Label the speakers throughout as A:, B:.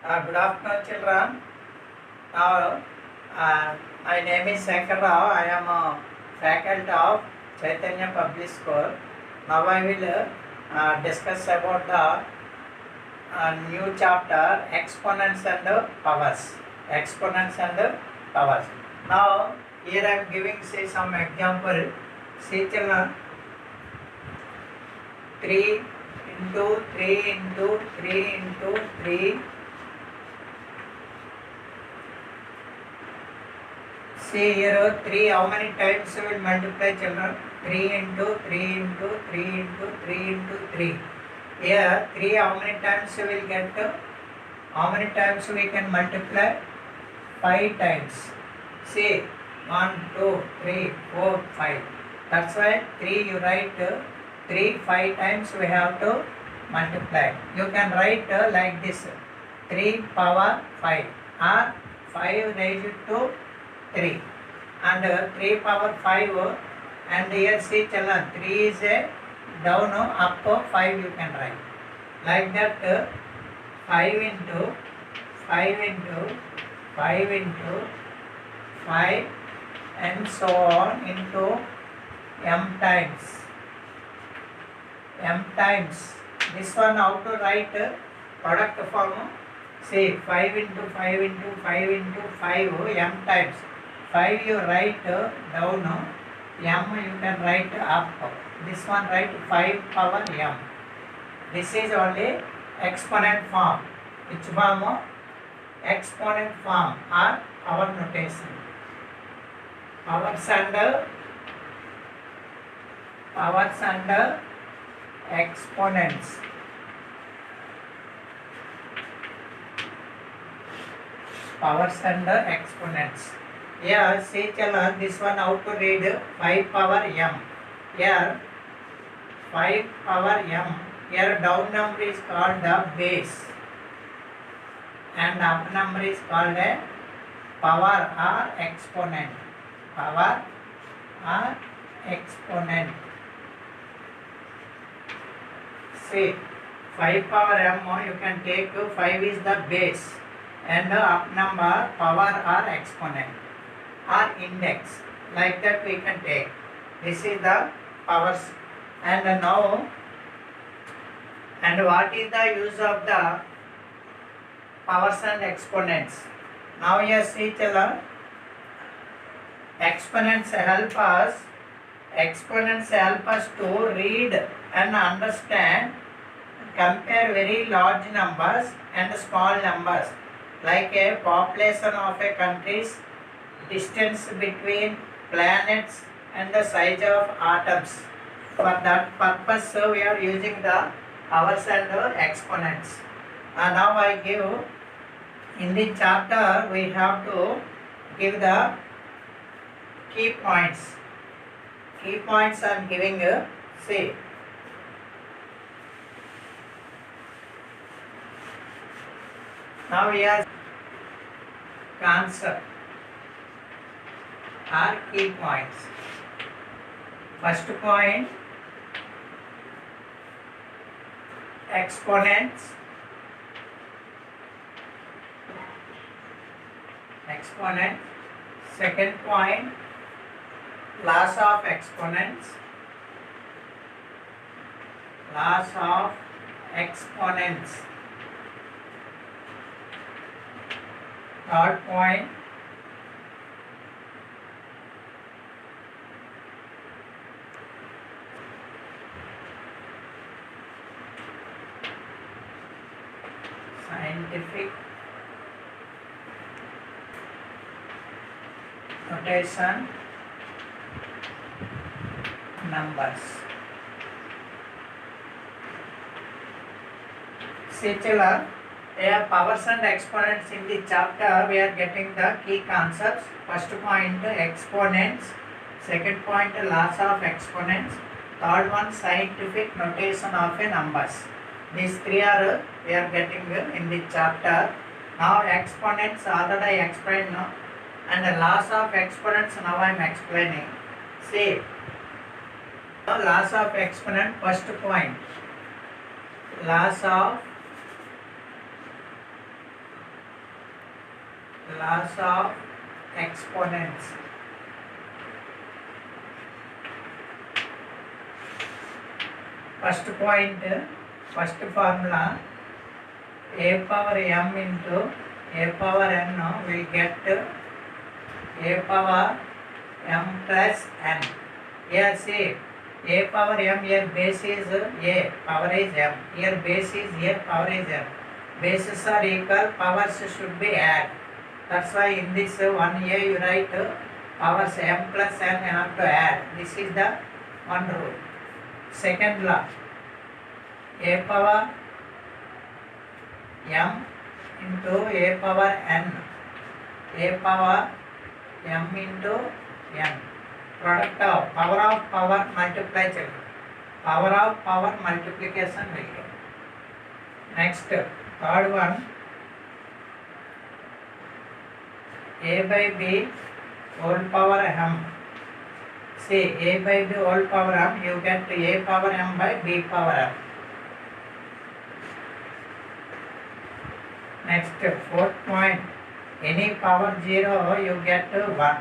A: Good afternoon, children. Now, my name is Shankar Rao. I am a faculty of Chaitanya Public School. Now, I will discuss about the new chapter exponents and powers. Exponents and powers. Now, here I am giving say some example. See, children, 3 into 3 into 3 into 3. See here 3 how many times will multiply, children? 3 into 3 into 3 into 3 into 3. Here 3 how many times we will get? How many times we can multiply? 5 times. See 1, 2, 3, 4, 5. That's why 3 you write 3 5 times we have to multiply. You can write like this 3 power 5 or 5 raised to 3 and 3 power 5 and here see children 3 is a down up 5 you can write like that 5 into 5 into 5 into 5 and so on into m times. This one how to write product form? Say 5 into 5 into 5 into 5 m times. 5 you write down, m you can write up. This one write 5 power m. This is only exponent form. Which form? Exponent form or power notation. Powers and exponents. Powers and exponents. Here, see children, this one how to read 5 power m. Here, 5 power m. Here, down number is called the base. And up number is called a power or exponent. Power or exponent. See, 5 power m, you can take 5 is the base. And up number power or exponent or index, like that we can take. This is the powers. And now, and what is the use of the powers and exponents? Now you see children, exponents help us to read and understand, compare very large numbers and small numbers, like a population of a country's distance between planets and the size of atoms. For that purpose we are using the powers and exponents. And now I give, in the chapter we have to give the key points. Key points I am giving, see. Now we are concept or key points. First point, exponents. Exponent. Second point, laws of exponents. Laws of exponents. Third point, scientific notation numbers. See children, powers and exponents in the chapter we are getting the key concepts. First point, exponents. Second point, laws of exponents. Third one, scientific notation of a numbers. These three are we are getting in the chapter. Now exponents already I explained now, and the laws of exponents now I am explaining. See, laws of exponent. First point, laws of Laws of exponents. First point, first formula, a power m into a power n will get a power m plus n. Here see, a power m, here base is a, power is m. Here base is a, power is m. Bases are equal, powers should be add. That's why in this one a you write powers m plus n you have to add. This is the one rule. Second law, a power m into a power n, a power m into n, product of power multiply children, power of power multiplication will get. Next, third one, a by b whole power m. See, a by b whole power m, you get a power m by b power m. Next, fourth point, any power 0 you get 1.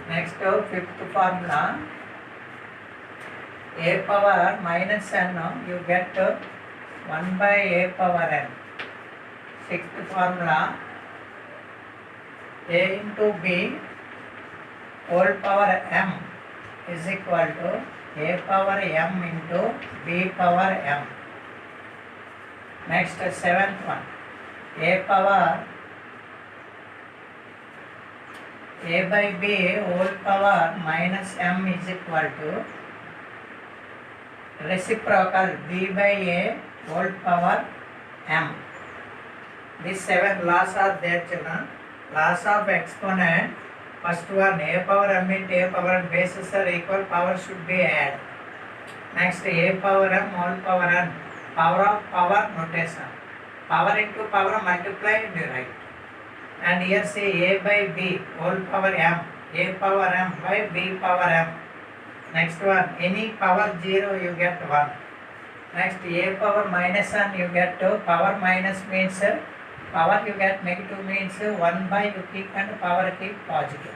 A: Next, fifth formula, a power minus n you get 1 by a power n. Sixth formula, a into b whole power m is equal to a power m into b power m. Next, seventh one, a power a by b whole power minus m is equal to reciprocal b by a whole power m. These 7 laws are there, children. Laws of exponent. First one, a power m into a power n, bases are equal, power should be add. Next, a power m whole power n, power of power notation. Power into power multiply and you write. And here say a by b whole power m, a power m by b power m. Next one, any power 0 you get 1. Next, a power minus n you get 2. Power minus means power you get negative means 1 by you keep and power keep positive.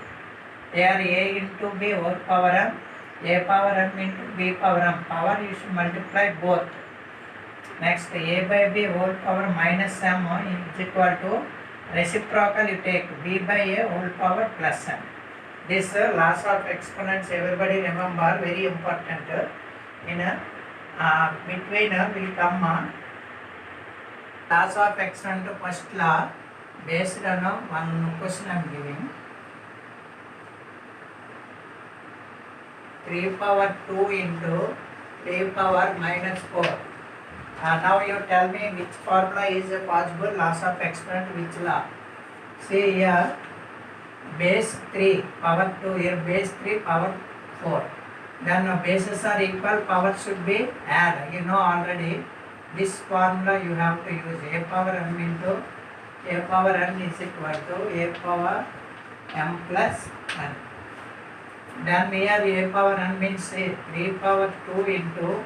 A: Here a into b whole power m, a power m into b power m. Power you should multiply both. Next, a by b whole power minus m is equal to reciprocal you take b by a whole power plus m. This laws of exponents everybody remember, very important. In between will come laws of exponent. First law based on one question I am giving. 3 power 2 into 3 power minus 4. Now you tell me which formula is a possible laws of exponent, which law. See here, base 3 power 2, here base 3 power 4. Then bases are equal, power should be add. You know already this formula you have to use. A power m into a power n is equal to a power m plus n. Then here a power n means 3 power 2 into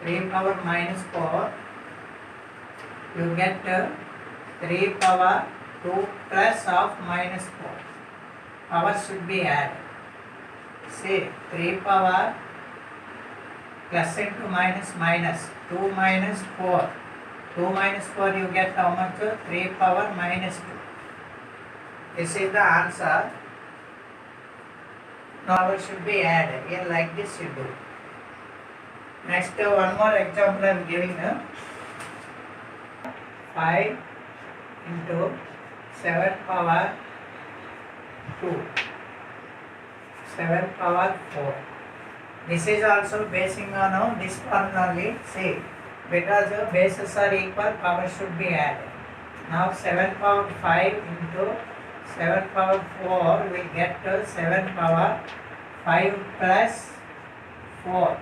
A: 3 power minus 4. You get 3 power 2 plus of minus 4. Power should be added. See, 3 power plus into minus minus 2 minus 4. 2 minus 4 you get how much? 3 power minus 2. This is the answer. Power should be added. Here like this you do. Next, one more example I am giving. 5 into 7 power 2. 7 power 4. This is also basing on this formula only. See, because bases are equal, power should be added. Now 7 power 5 into 7 power 4 will get 7 power 5 plus 4.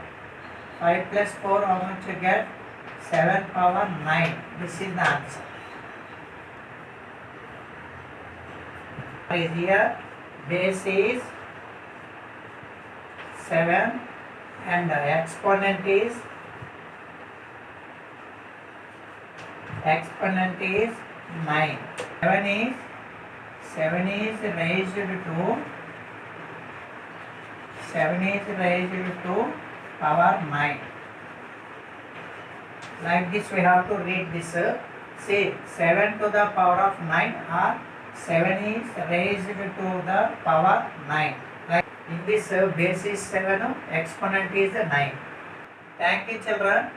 A: 5 plus 4 how much you get? 7 power 9. This is the answer. Here base is 7 and exponent is 9. 7 is raised to power 9. Like this we have to read this. Say 7 to the power of 9 or 7 is raised to the power 9. Like in this base is 7, exponent is 9. Thank you children.